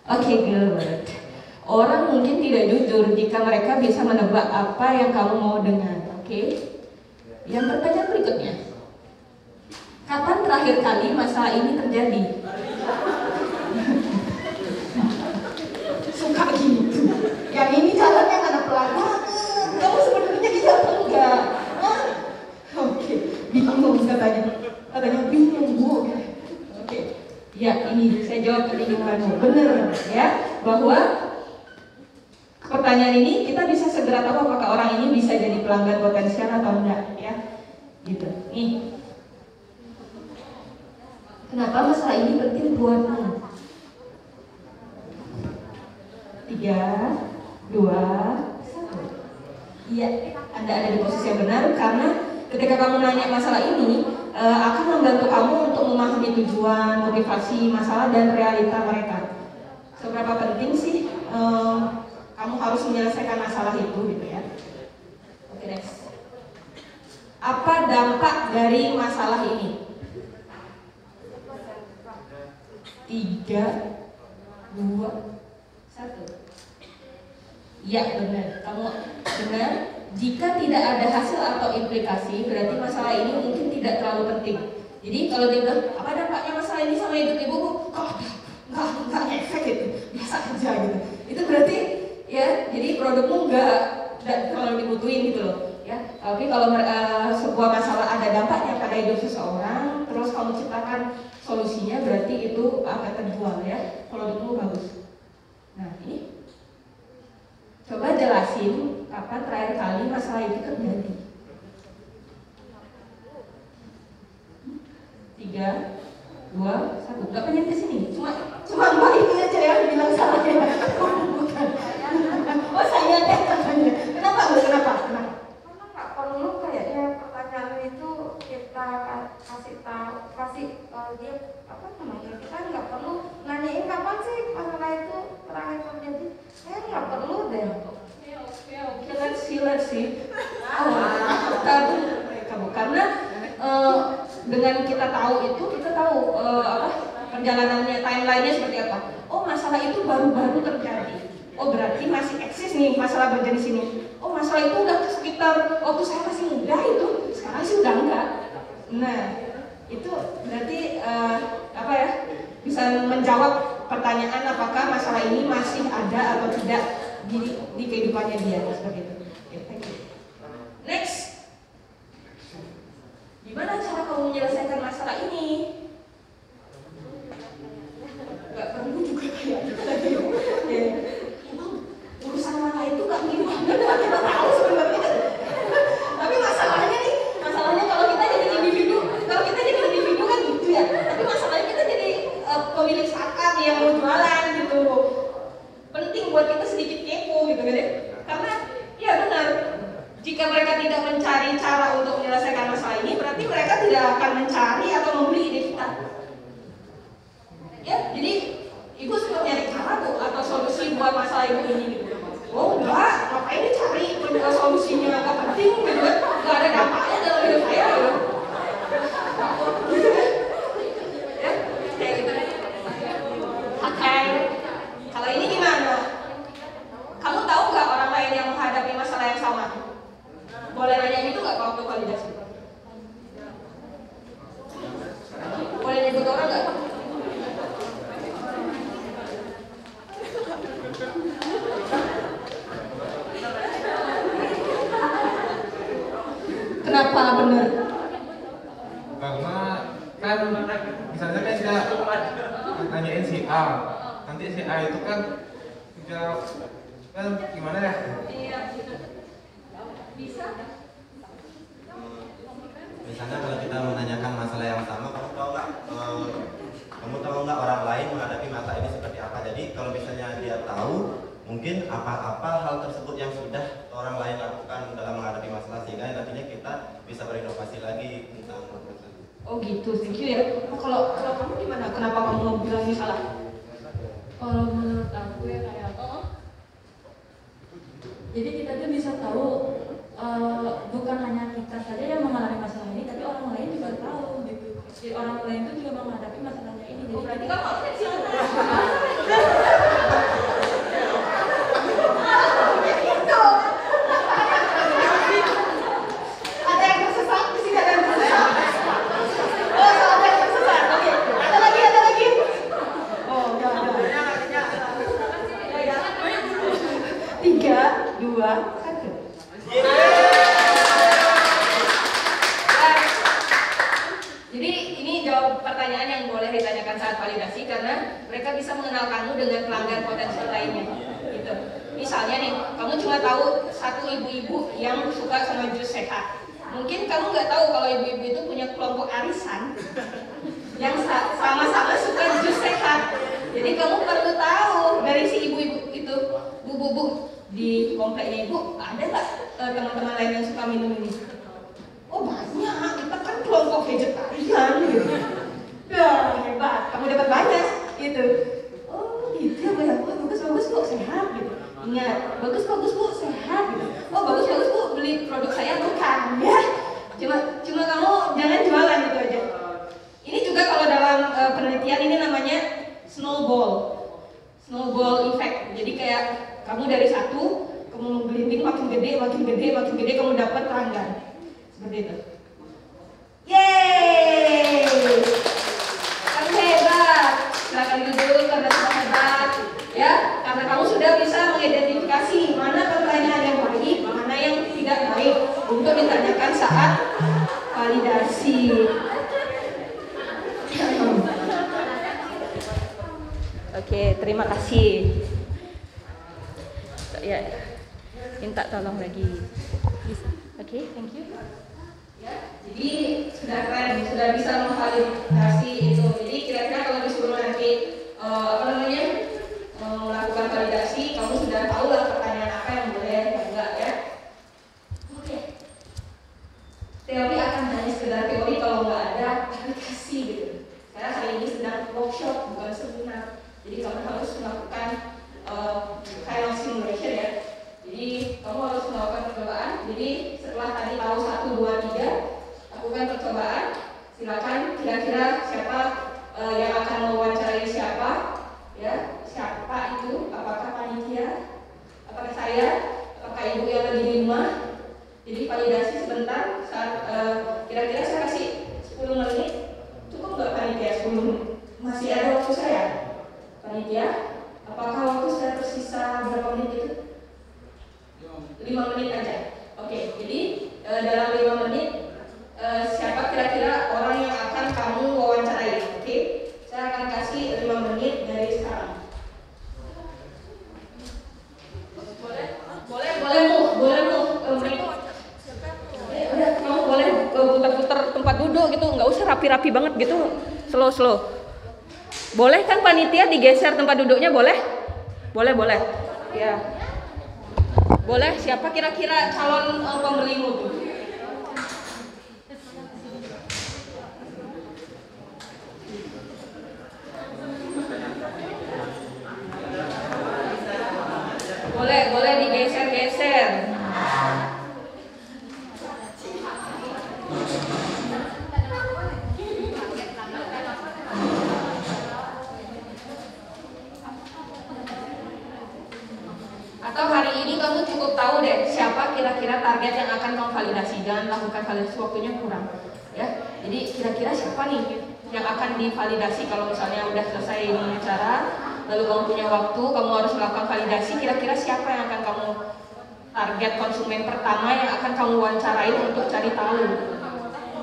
S1: Oke, good. Orang mungkin tidak jujur jika mereka bisa menebak apa yang kamu mau dengar. Oke. Yang pertanyaan berikutnya. Kapan terakhir kali masalah ini terjadi? Suka gitu. Yang ini jalannya mana pelan. Kamu sebenarnya bisa apa enggak? Oke. Bingung katanya bingung Bu. Oke. Ya, ini saya jawab pertanyaanmu. Benar ya, bahwa pertanyaan ini kita bisa segera tahu apakah orang ini bisa jadi pelanggan potensial atau enggak, ya. Gitu. Nih. Kenapa masalah ini penting buatmu? 3, 2, 1. Iya, Anda ada di posisi yang benar karena ketika kamu nanya masalah ini akan membantu kamu untuk memahami tujuan, motivasi, masalah dan realita mereka. Seberapa penting sih kamu harus menyelesaikan masalah itu, gitu ya. Oke, next. Apa dampak dari masalah ini? 3, 2, 1. Ya, benar. Kamu benar. Jika tidak ada hasil atau implikasi, berarti masalah ini mungkin tidak terlalu penting. Jadi kalau dia bilang, apa dampaknya masalah ini sama hidup ibu? Nggak efek gitu, biasa aja gitu. Itu berarti ya, jadi produkmu nggak terlalu dibutuhin gitu loh. Ya, tapi kalau sebuah masalah ada dampaknya pada hidup seseorang, terus kamu ciptakan solusinya, berarti itu akan terjual ya. Produkmu bagus. Nah ini. Coba jelasin kapan terakhir kali masalah itu terjadi. 3, 2, 1. Gak pengen ke sini. Cuma Mbak ini aja yang bilang salah ya. Bukan. Oh saya deh katanya. Kenapa Bu? Kenapa?
S3: Karena nggak perlu kayaknya pertanyaan itu kita kasih dia apa namanya, kita nggak perlu nanyain kapan sih masalah itu terakhir terjadi. Nggak perlu deh.
S1: Oke, let's see. Karena dengan kita tahu itu, kita tahu perjalanannya, timelinenya seperti apa. Oh, masalah itu baru-baru terjadi. Oh, berarti masih eksis nih masalah berjenis ini. Oh, masalah itu udah sekitar waktu saya masih muda itu, sekarang sih udah enggak. Nah, itu berarti bisa menjawab pertanyaan apakah masalah ini masih ada atau tidak di kehidupannya dia, seperti itu. Okay, thank you. Next, gimana cara kamu menyelesaikan masalah ini? Gak perlu juga kayak urusan mana itu gak gimana kita tahu sebenarnya. Tapi masalahnya kalau kita jadi individu kan gitu ya. Tapi masalahnya kita jadi pemilik startup yang mau jualan gitu. Penting buat kita sedikit kepo gitu kan ya. Karena ya benar, jika mereka tidak mencari cara untuk menyelesaikan masalah ini, berarti mereka tidak akan mencari atau membeli ide kita. Ya, jadi ibu suka nyari cara Bu atau solusi buat masalah ibu ini gitu. Oh enggak, ngapain dicari solusinya, nggak penting gitu kan, nggak ada dampaknya dalam hidup saya gitu. Ya, kayak gitu. Oke, kalau ini gimana? Kamu tahu nggak orang lain yang menghadapi masalah yang sama? Boleh nanya itu nggak waktu validasi? Boleh nyebut orang nggak? Kenapa benar?
S4: Karena kan misalnya kan kita nanyain si A, nanti si A itu kan jawab kan gimana ya?
S1: Iya, bisa.
S5: Misalnya kalau kita menanyakan masalah yang sama, kamu tahu nggak orang lain menghadapi masalah ini seperti apa? Jadi kalau misalnya dia tahu, mungkin apa-apa hal tersebut yang sudah orang lain lakukan dalam menghadapi masalah, sehingga nantinya kita bisa berinovasi lagi tentang masalah.
S1: Oh gitu, thank you ya. Oh, kalau kamu gimana? Kenapa kamu bilang ini salah?
S6: Kalau menurut aku ya kayak jadi kita tuh bisa tahu bukan hanya kita saja yang mengalami masalah ini, tapi orang lain juga tahu gitu. Jadi orang lain itu juga menghadapi masalahnya ini. Jadi
S1: Berarti kamu harus pensiunan. Ada yang tersesat di sini, ada yang tersesat. Oh, ada yang tersesat. Oke, ada lagi. Oh, enggak. 3, 2, 1. Jadi ini jawab pertanyaan yang boleh ditanyakan saat validasi karena mereka bisa mengenal kamu dengan pelanggan potensial lainnya. Gitu. Misalnya nih, kamu cuma tahu satu ibu-ibu yang suka sama jus sehat. Mungkin kamu nggak tahu kalau ibu-ibu itu punya kelompok arisan yang sama-sama suka jus sehat. Jadi kamu perlu tahu dari si ibu-ibu itu, bu di kompleknya ibu ada nggak teman-teman lain yang suka minum ini? Oh banyak, kita kan kelompok vegetarian gitu. Ya hebat, kamu dapat banyak gitu. Oh gitu ya bu, ya bagus bu, sehat gitu. Ingat, bagus bu, sehat gitu. Oh bagus bu, beli produk saya bukan ya. Cuma kamu jangan jualan gitu aja. Ini juga kalau dalam penelitian ini namanya snowball effect. Jadi kayak kamu dari satu, kamu gelinding makin gede, kamu dapat pelanggan. Seperti itu. Yeay! Kamu hebat. Silakan duduk karena kamu hebat. Ya, karena kamu sudah bisa mengidentifikasi mana pertanyaan yang baik, mana yang tidak baik untuk ditanyakan saat validasi. Oke, terima kasih. Ya, minta tolong lagi. Oke, thank you. Ya, jadi sudah keren, sudah bisa memvalidasi itu. Jadi kira-kira kalau disuruh nanti melakukan validasi, kamu sudah tahu lah pertanyaan apa yang boleh dan enggak ya. Oke. Teori akan hanya sekedar teori kalau nggak ada aplikasi gitu. Saya hari ini sedang workshop bukan seminar. Jadi kamu harus melakukan kind of simulation ya. Jadi kamu harus melakukan percobaan. Jadi setelah tadi tahu 1, 2, 3, lakukan percobaan. Silakan kira-kira siapa yang akan mewawancarai siapa, ya siapa itu? Apakah panitia? Apakah saya? Apakah ibu yang lagi di rumah? Jadi validasi sebentar. Saat kira-kira saya kasih 10 menit. Cukup nggak panitia 10 menit? Masih ada waktu saya? Panitia, apakah waktu saya tersisa berapa menit itu? 5 menit aja. Oke, jadi dalam 5 menit siapa kira-kira orang yang akan kamu wawancarai? Oke, saya akan kasih 5 menit dari sekarang. Boleh move. Udah, kamu boleh putar-putar tempat duduk gitu, nggak usah rapi-rapi banget gitu, slow. Boleh kan panitia digeser tempat duduknya, boleh? Boleh. Ya. Boleh, siapa kira-kira calon pembelimu tuh? Boleh digeser-geser. Atau hari ini kamu cukup tahu deh siapa kira-kira target yang akan kamu validasi. Jangan lakukan validasi, waktunya kurang ya. Jadi kira-kira siapa nih yang akan divalidasi kalau misalnya udah selesai wawancara, lalu kamu punya waktu, kamu harus melakukan validasi. Kira-kira siapa yang akan kamu target konsumen pertama yang akan kamu wawancarai untuk cari tahu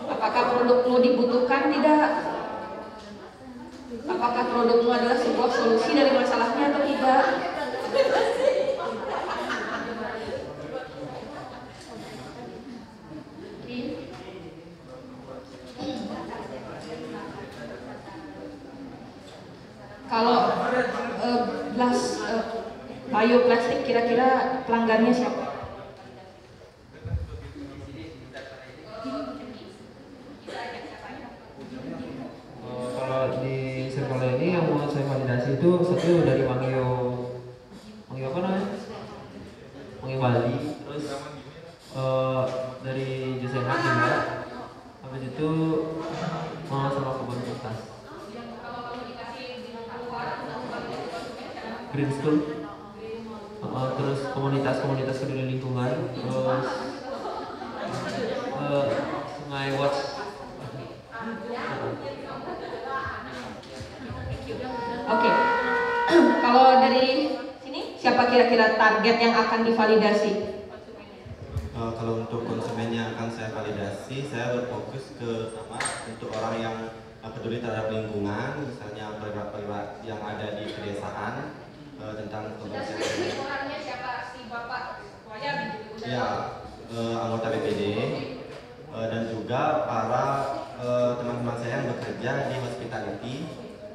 S1: apakah produkmu dibutuhkan tidak, apakah produkmu adalah sebuah solusi dari masalahnya atau tidak. Kalau bioplastik kira-kira pelanggannya siapa?
S7: Kalau di circle ini yang mau saya validasi itu satu dari Mangio apa namanya? Mangio Bali, terus dari Josehan juga, habis itu sama kebun kertas. Green School, terus komunitas peduli lingkungan, terus Sungai Watch.
S1: Oke. Kalau dari sini siapa kira-kira target yang akan divalidasi?
S5: Kalau untuk konsumen yang akan saya validasi, saya berfokus ke untuk orang yang peduli terhadap lingkungan, misalnya pergerakan yang ada di pedesaan. Tentang kebersihan.
S1: Orangnya siapa? Si bapak
S5: anggota BPD dan juga para teman-teman saya yang bekerja di hospitality.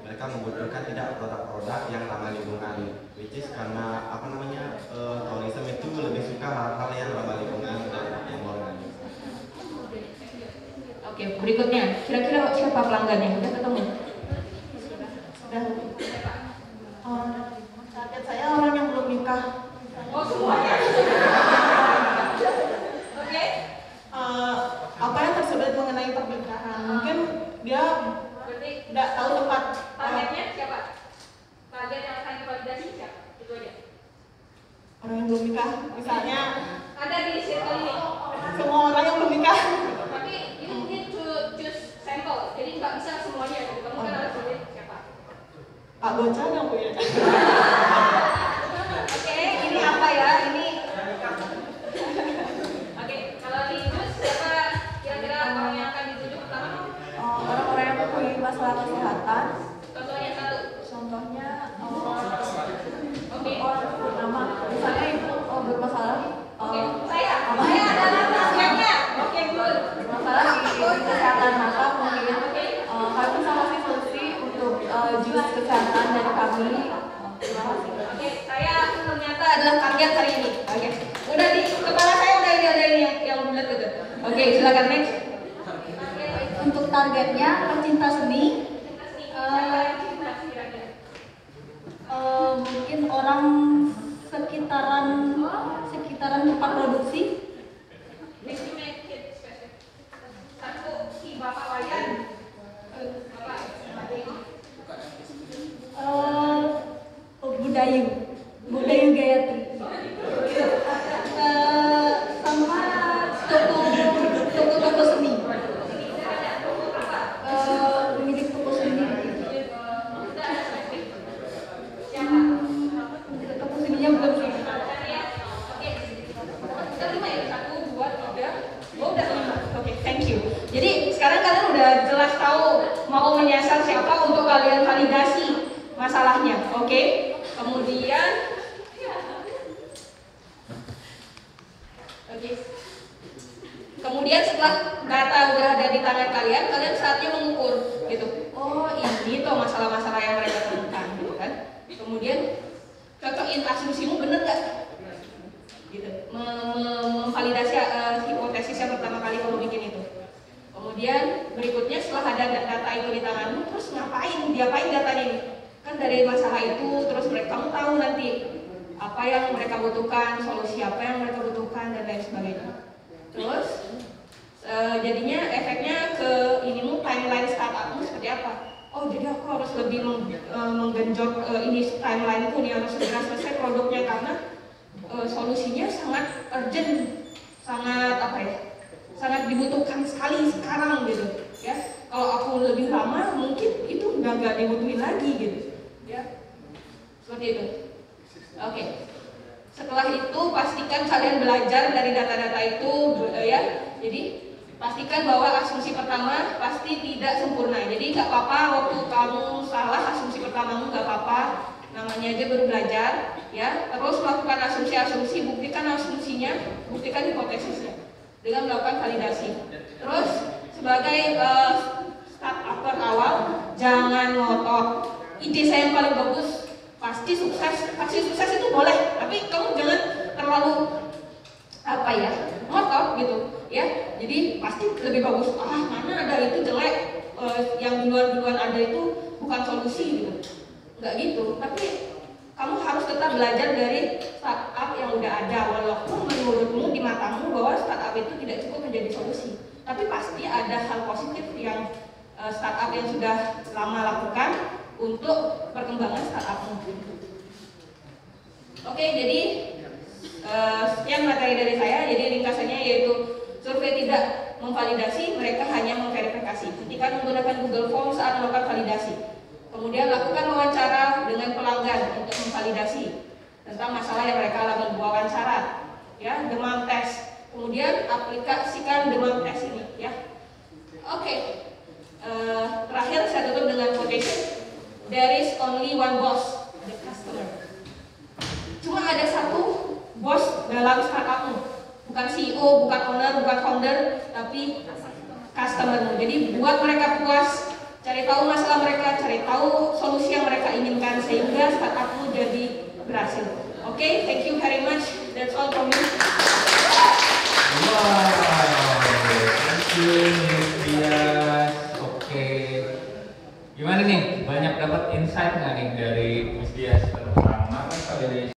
S5: Mereka membutuhkan tidak produk-produk yang ramah lingkungan, which is karena apa namanya tourism itu lebih suka hal-hal yang ramah lingkungan dan yang organik.
S1: Oke, berikutnya kira-kira siapa pelanggannya? Udah ketemu? Sudah.
S8: Target saya orang yang belum nikah.
S1: Oh, semuanya. Oke.
S8: Apa yang tersulit mengenai pernikahan? Mungkin dia
S1: Berarti
S8: tidak tahu tepat.
S1: targetnya siapa? Target yang akan divalidasi siapa? Itu aja.
S8: Orang yang belum nikah, misalnya
S1: Ada di circle ini.
S8: semua orang yang belum nikah.
S1: Tapi you need to choose sampel. Jadi nggak bisa semuanya. Kamu kan harus pilih siapa?
S8: Pak Bocah yang punya.
S1: Oke, ini apa ya? Ini. Oke, kalau di choose siapa kira-kira orang yang akan dituju pertama?
S6: Orang-orang yang mempunyai masalah kesehatan,
S1: Contohnya satu.
S6: contohnya
S1: Oke.
S6: orang pertama, misalnya ibu bermasalah,
S1: Oke, saya adalah pasiennya. Oke, good.
S6: masalah di kesehatan mata, mungkin kami bisa kasih solusi untuk jus kesehatan dari kami. Terima kasih.
S1: Oke, saya ternyata adalah target hari ini. Oke, udah di kepala saya udah ini yang bulat itu. Oke, silakan next.
S2: Untuk targetnya pecinta seni, mungkin orang sekitaran tempat produksi.
S1: Next to make it specific. Satu si Bapak Wayan. Bapak.
S2: Budayu Gayatri. Sama toko seni. Milik toko seni. Toko seninya belum sih.
S1: Oke. Kita 5 ya. 1, 2, 3. Oh, udah 5. Oke, thank you. Jadi sekarang kalian udah jelas tahu mau menyasar siapa untuk kalian validasi masalahnya. Oke. Kemudian Kemudian setelah data udah ada di tangan kalian, kalian saatnya mengukur gitu. Oh, ini tuh masalah-masalah yang mereka temukan gitu kan. Kemudian cocokin asumsimu bener nggak? Gitu. Memvalidasi hipotesis yang pertama kali kamu bikin itu. Kemudian berikutnya setelah ada data itu di tanganmu, terus diapain datanya ini? Kan dari masalah itu, terus kamu tahu nanti apa yang mereka butuhkan, solusi apa yang mereka butuhkan dan lain sebagainya. Terus jadinya efeknya ke inimu timeline startupmu seperti apa? Oh, jadi aku harus lebih menggenjot ini timeline-ku nih, harus segera selesai produknya karena solusinya sangat urgent, sangat apa ya? Sangat dibutuhkan sekali sekarang gitu, ya. Kalau aku lebih lama mungkin itu udah nggak dibutuhin lagi gitu, ya. Seperti itu. Oke. Setelah itu pastikan kalian belajar dari data-data itu, ya. Jadi pastikan bahwa asumsi pertama pasti tidak sempurna. Jadi nggak apa-apa waktu kamu salah asumsi pertamamu, nggak apa-apa. Namanya aja baru belajar, ya. Terus melakukan asumsi-asumsi, buktikan asumsinya, buktikan hipotesisnya dengan melakukan validasi. Terus sebagai startup awal, jangan ngotot. Ide saya yang paling bagus pasti sukses itu boleh, tapi kamu jangan terlalu apa ya, ngotot gitu ya. Jadi pasti lebih bagus, mana ada itu jelek, yang duluan ada itu bukan solusi gitu, nggak gitu. Tapi kamu harus tetap belajar dari startup yang udah ada, walaupun menurutmu di matamu bahwa startup itu tidak cukup menjadi solusi, tapi pasti ada hal positif yang startup yang sudah lama lakukan untuk perkembangan startupmu. Oke, jadi sekian materi dari saya. Jadi ringkasannya yaitu survei tidak memvalidasi, mereka hanya memverifikasi. Ketika menggunakan Google Form saat melakukan validasi. Kemudian lakukan wawancara dengan pelanggan untuk memvalidasi tentang masalah yang mereka alami, wawancara, ya, demand test. Kemudian aplikasikan demand test ini, ya. Oke. Terakhir saya tutup dengan quotation. There is only one boss, the customer. Cuma ada satu bos dalam startupmu,
S9: bukan CEO, bukan owner, bukan founder, tapi customermu. Jadi buat mereka puas, cari tahu masalah mereka, cari tahu solusi yang mereka inginkan sehingga startupmu jadi berhasil. Oke, thank you very much. That's all from me.
S10: Wow, thank you Dias. Oke, gimana nih? Banyak dapat insight nggak nih dari Miss Dias tentang market validation?